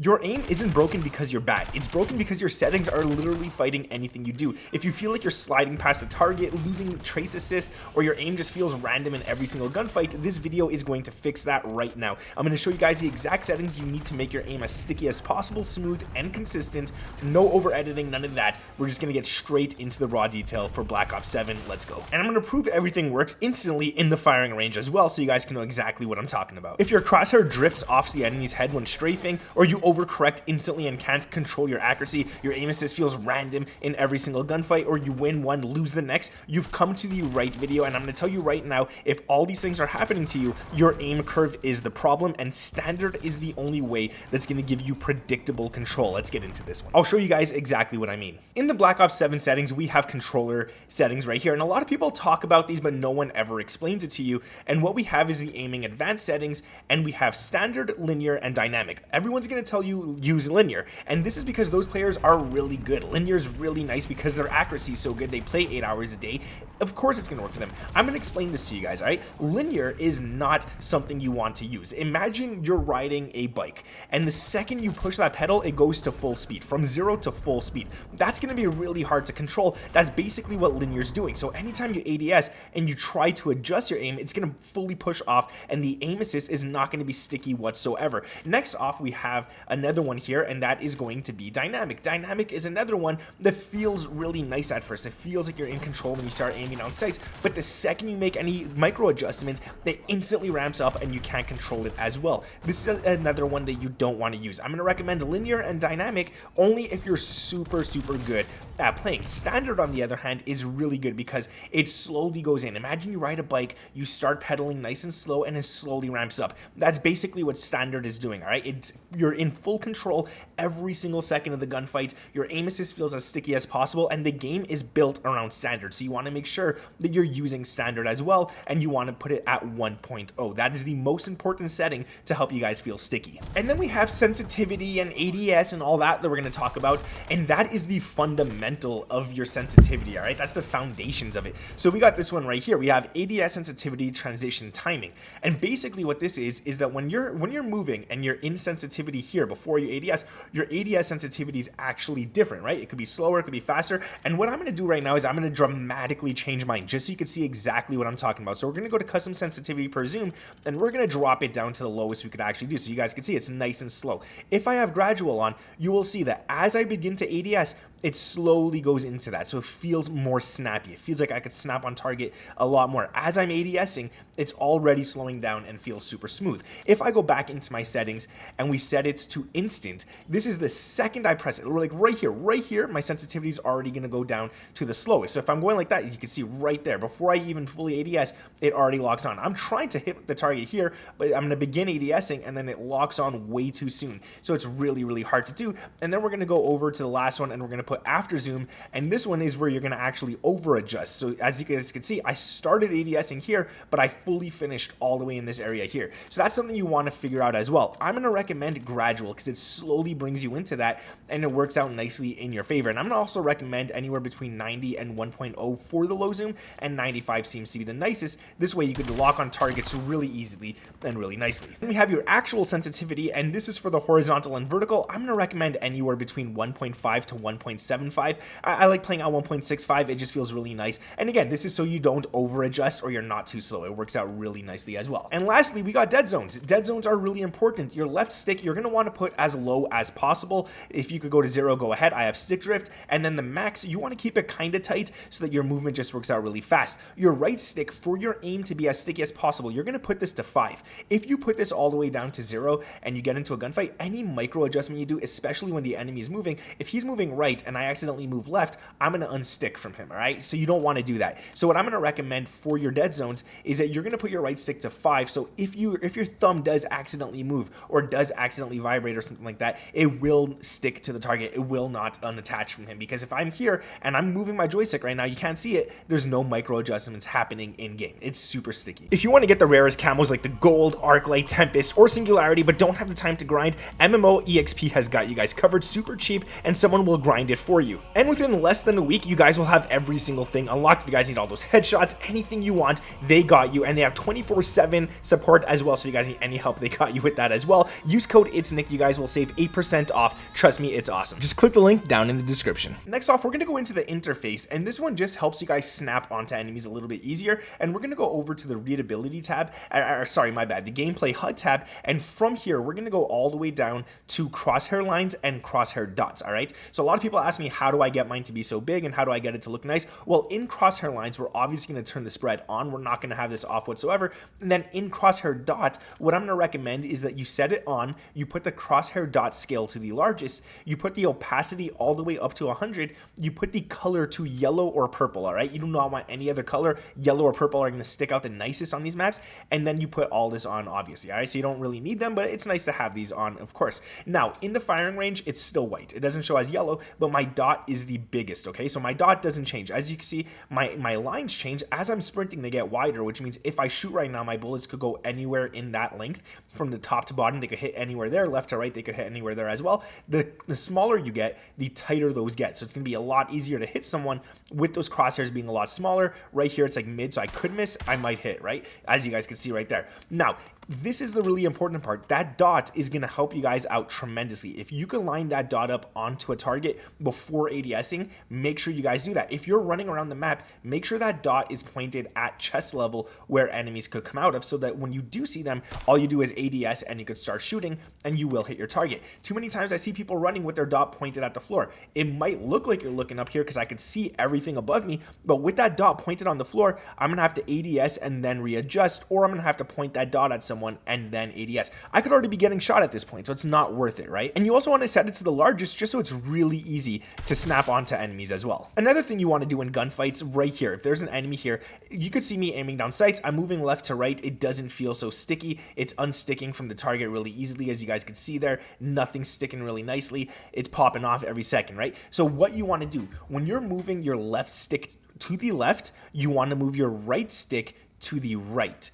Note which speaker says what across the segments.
Speaker 1: Your aim isn't broken because you're bad. It's broken because your settings are literally fighting anything you do. If you feel like you're sliding past the target, losing trace assist, or your aim just feels random in every single gunfight, this video is going to fix that right now. I'm going to show you guys the exact settings you need to make your aim as sticky as possible, smooth and consistent. No over editing, none of that. We're just going to get straight into the raw detail for Black Ops 7. Let's go. And I'm going to prove everything works instantly in the firing range as well, so you guys can know exactly what I'm talking about. If your crosshair drifts off the enemy's head when strafing, or you overcorrect instantly and can't control your accuracy, your aim assist feels random in every single gunfight, or you win one, lose the next, you've come to the right video. And I'm going to tell you right now, if all these things are happening to you, your aim curve is the problem, and standard is the only way that's going to give you predictable control. Let's get into this one. I'll show you guys exactly what I mean. In the Black Ops 7 settings, we have controller settings right here, and a lot of people talk about these, but no one ever explains it to you. And what we have is the aiming advanced settings, and we have standard, linear, and dynamic. Everyone's going to tell you use linear, and this is because those players are really good. Linear is really nice because their accuracy is so good. They play 8 hours a day. Of course it's going to work for them. I'm going to explain this to you guys, all right? Linear is not something you want to use. Imagine you're riding a bike, and the second you push that pedal, it goes to full speed, from 0 to full speed. That's going to be really hard to control. That's basically what linear is doing. So anytime you ADS and you try to adjust your aim, it's going to fully push off, and the aim assist is not going to be sticky whatsoever. Next off, we have another one here, and that is going to be dynamic. Dynamic is another one that feels really nice at first. It feels like you're in control when you start aiming down sights, but the second you make any micro adjustments, it instantly ramps up and you can't control it as well. This is another one that you don't want to use. I'm going to recommend linear and dynamic only if you're super good at playing. Standard, on the other hand, is really good because it slowly goes in. Imagine you ride a bike, you start pedaling nice and slow, and it slowly ramps up. That's basically what standard is doing, all right? You're in full control every single second of the gunfight. Your aim assist feels as sticky as possible, and the game is built around standard. So you want to make sure that you're using standard as well, and you want to put it at 1.0. That is the most important setting to help you guys feel sticky. And then we have sensitivity and ADS and all that we're going to talk about, and that is the fundamental of your sensitivity, all right? That's the foundations of it. So we got this one right here. We have ADS sensitivity transition timing, and basically what this is that when you're moving and you're in sensitivity here before you ADS, your ADS sensitivity is actually different, right? It could be slower, it could be faster, and what I'm going to do right now is I'm going to dramatically change mine just so you can see exactly what I'm talking about. So we're going to go to custom sensitivity per zoom, and we're going to drop it down to the lowest we could actually do so you guys can see it's nice and slow. If I have gradual on, you will see that as I begin to ADS, it slowly goes into that, so it feels more snappy. It feels like I could snap on target a lot more. As I'm ADSing, it's already slowing down and feels super smooth. If I go back into my settings and we set it to instant, this is the second I press it. Like right here, my sensitivity is already going to go down to the slowest. So if I'm going like that, you can see right there, before I even fully ADS, it already locks on. I'm trying to hit the target here, but I'm going to begin ADSing, and then it locks on way too soon. So it's really hard to do. And then we're going to go over to the last one, and we're going to put after zoom, and this one is where you're going to actually over adjust. So as you guys can see, I started ADSing here, but I fully finished all the way in this area here. So that's something you want to figure out as well. I'm going to recommend gradual because it slowly brings you into that, and it works out nicely in your favor. And I'm going to also recommend anywhere between 90 and 1.0 for the low zoom, and 95 seems to be the nicest. This way you could lock on targets really easily and really nicely. Then we have your actual sensitivity, and this is for the horizontal and vertical. I'm going to recommend anywhere between 1.5 to 1.75. I like playing at 1.65. It just feels really nice. And again, this is so you don't over adjust or you're not too slow. It works out really nicely as well. And lastly, we got dead zones. Dead zones are really important. Your left stick, you're going to want to put as low as possible. If you could go to 0, go ahead. I have stick drift. And then the max, you want to keep it kind of tight so that your movement just works out really fast. Your right stick, for your aim to be as sticky as possible, you're going to put this to 5. If you put this all the way down to 0 and you get into a gunfight, any micro adjustment you do, especially when the enemy is moving, if he's moving right and I accidentally move left, I'm going to unstick from him, all right? So you don't want to do that. So what I'm going to recommend for your dead zones is that you're going to put your right stick to 5. So if your thumb does accidentally move or does accidentally vibrate or something like that, it will stick to the target. It will not unattach from him, because if I'm here and I'm moving my joystick right now, you can't see it, there's no micro adjustments happening in game. It's super sticky. If you want to get the rarest camos like the Gold, Arclight, Tempest, or Singularity, but don't have the time to grind, MMO EXP has got you guys covered, super cheap, and someone will grind it it for you. And within less than a week, you guys will have every single thing unlocked. If you guys need all those headshots, anything you want, they got you. And they have 24/7 support as well, so if you guys need any help, they got you with that as well. Use code IT'sNick, you guys will save 8% off. Trust me, it's awesome. Just click the link down in the description. Next off, we're gonna go into the interface, and this one just helps you guys snap onto enemies a little bit easier. And we're gonna go over to the readability tab, sorry, my bad, the gameplay HUD tab, and from here, we're gonna go all the way down to crosshair lines and crosshair dots, all right? So a lot of people ask me, how do I get mine to be so big and how do I get it to look nice? Well, in crosshair lines, we're obviously gonna turn the spread on. We're not gonna have this off whatsoever. And then in crosshair dot, what I'm gonna recommend is that you set it on, you put the crosshair dot scale to the largest, you put the opacity all the way up to 100, you put the color to yellow or purple, all right? You do not want any other color. Yellow or purple are gonna stick out the nicest on these maps, and then you put all this on, obviously, all right? So you don't really need them, but it's nice to have these on, of course. Now, in the firing range, it's still white. It doesn't show as yellow, but my dot is the biggest, okay? So my dot doesn't change. As you can see, my lines change. As I'm sprinting, they get wider, which means if I shoot right now, my bullets could go anywhere in that length. From the top to bottom, they could hit anywhere there. Left to right, they could hit anywhere there as well. The smaller you get, the tighter those get. So it's gonna be a lot easier to hit someone with those crosshairs being a lot smaller. Right here, it's like mid, so I could miss, I might hit, right? As you guys can see right there. Now, this is the really important part. That dot is going to help you guys out tremendously. If you can line that dot up onto a target before ADSing, make sure you guys do that. If you're running around the map, make sure that dot is pointed at chest level where enemies could come out of, so that when you do see them, all you do is ADS and you could start shooting and you will hit your target. Too many times I see people running with their dot pointed at the floor. It might look like you're looking up here because I could see everything above me, but with that dot pointed on the floor, I'm going to have to ADS and then readjust, or I'm going to have to point that dot at someone and then ADS. I could already be getting shot at this point, so it's not worth it, right? And you also want to set it to the largest just so it's really easy to snap onto enemies as well. Another thing you want to do in gunfights right here, if there's an enemy here, you could see me aiming down sights. I'm moving left to right. It doesn't feel so sticky. It's unsticking from the target really easily, as you guys can see there. Nothing's sticking really nicely. It's popping off every second, right? So what you want to do, when you're moving your left stick to the left, you want to move your right stick to the right.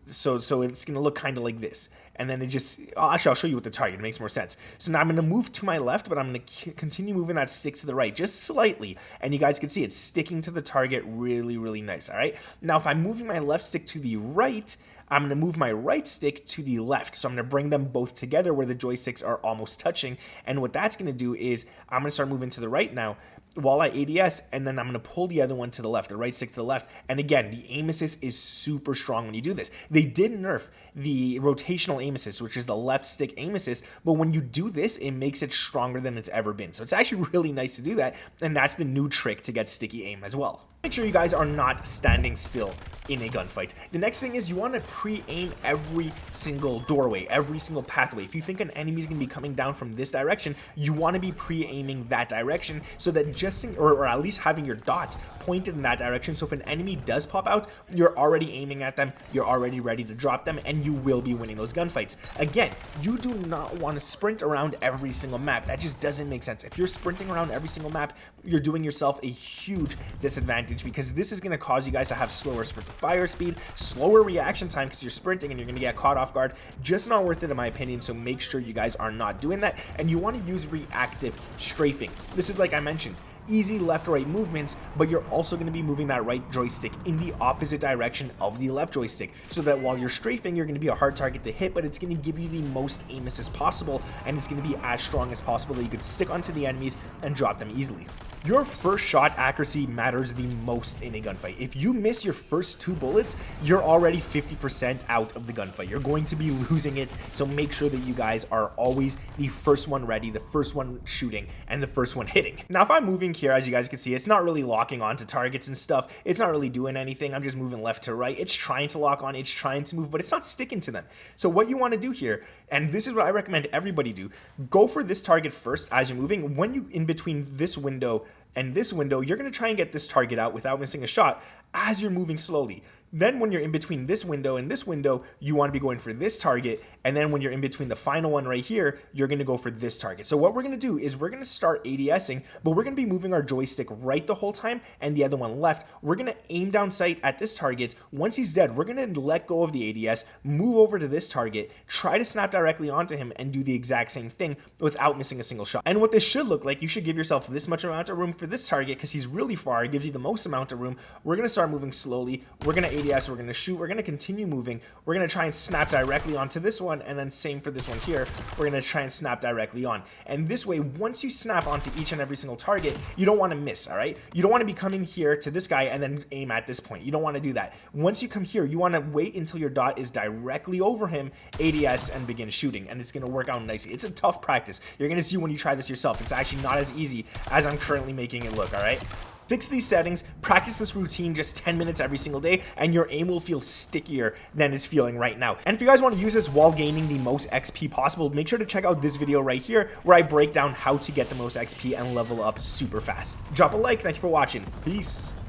Speaker 1: So it's gonna look kind of like this, and then it just, actually I'll show you with the target, it makes more sense. So now I'm gonna move to my left, but I'm gonna continue moving that stick to the right just slightly, and you guys can see it's sticking to the target really nice. All right, now if I'm moving my left stick to the right, I'm going to move my right stick to the left. So I'm going to bring them both together where the joysticks are almost touching. And what that's going to do is I'm going to start moving to the right now while I ADS, and then I'm going to pull the other one to the left, the right stick to the left. And again, the aim assist is super strong when you do this. They did nerf the rotational aim assist, which is the left stick aim assist, but when you do this, it makes it stronger than it's ever been. So it's actually really nice to do that, and that's the new trick to get sticky aim as well. Make sure you guys are not standing still in a gunfight. The next thing is you want to pre-aim every single doorway, every single pathway. If you think an enemy is going to be coming down from this direction, you want to be pre-aiming that direction, so that or at least having your dot pointed in that direction. So if an enemy does pop out, you're already aiming at them, you're already ready to drop them, and you will be winning those gunfights. Again, you do not want to sprint around every single map. That just doesn't make sense. If you're sprinting around every single map, you're doing yourself a huge disadvantage, because this is going to cause you guys to have slower sprint to fire speed, slower reaction time because you're sprinting and you're going to get caught off guard. Just not worth it in my opinion, so make sure you guys are not doing that. And you want to use reactive strafing. This is, like I mentioned, easy left or right movements, but you're also going to be moving that right joystick in the opposite direction of the left joystick, so that while you're strafing, you're going to be a hard target to hit, but it's going to give you the most aim assist possible, and it's going to be as strong as possible that you could stick onto the enemies and drop them easily. Your first shot accuracy matters the most in a gunfight. If you miss your first 2 bullets, you're already 50% out of the gunfight. You're going to be losing it, so make sure that you guys are always the first one ready, the first one shooting, and the first one hitting. Now, if I'm moving here, as you guys can see, it's not really locking onto targets and stuff. It's not really doing anything. I'm just moving left to right. It's trying to lock on, it's trying to move, but it's not sticking to them. So what you want to do here, and this is what I recommend everybody do, go for this target first as you're moving. When you in between this window and this window, you're going to try and get this target out without missing a shot as you're moving slowly. Then when you're in between this window and this window, you want to be going for this target. And then when you're in between the final one right here, you're going to go for this target. So what we're going to do is we're going to start ADSing, but we're going to be moving our joystick right the whole time and the other one left. We're going to aim down sight at this target. Once he's dead, we're going to let go of the ADS, move over to this target, try to snap directly onto him and do the exact same thing without missing a single shot. And what this should look like, you should give yourself this much amount of room for this target because he's really far. It gives you the most amount of room. We're going to start moving slowly. We're going to ADS, we're going to shoot, we're going to continue moving. We're going to try and snap directly onto this one, and then same for this one here. We're going to try and snap directly on. And this way, once you snap onto each and every single target, you don't want to miss, all right? You don't want to be coming here to this guy and then aim at this point. You don't want to do that. Once you come here, you want to wait until your dot is directly over him, ADS, and begin shooting, and it's going to work out nicely. It's a tough practice. You're going to see when you try this yourself. It's actually not as easy as I'm currently making it look, all right? Fix these settings, practice this routine just 10 minutes every single day, and your aim will feel stickier than it's feeling right now. And if you guys want to use this while gaining the most XP possible, make sure to check out this video right here where I break down how to get the most XP and level up super fast. Drop a like, thank you for watching. Peace.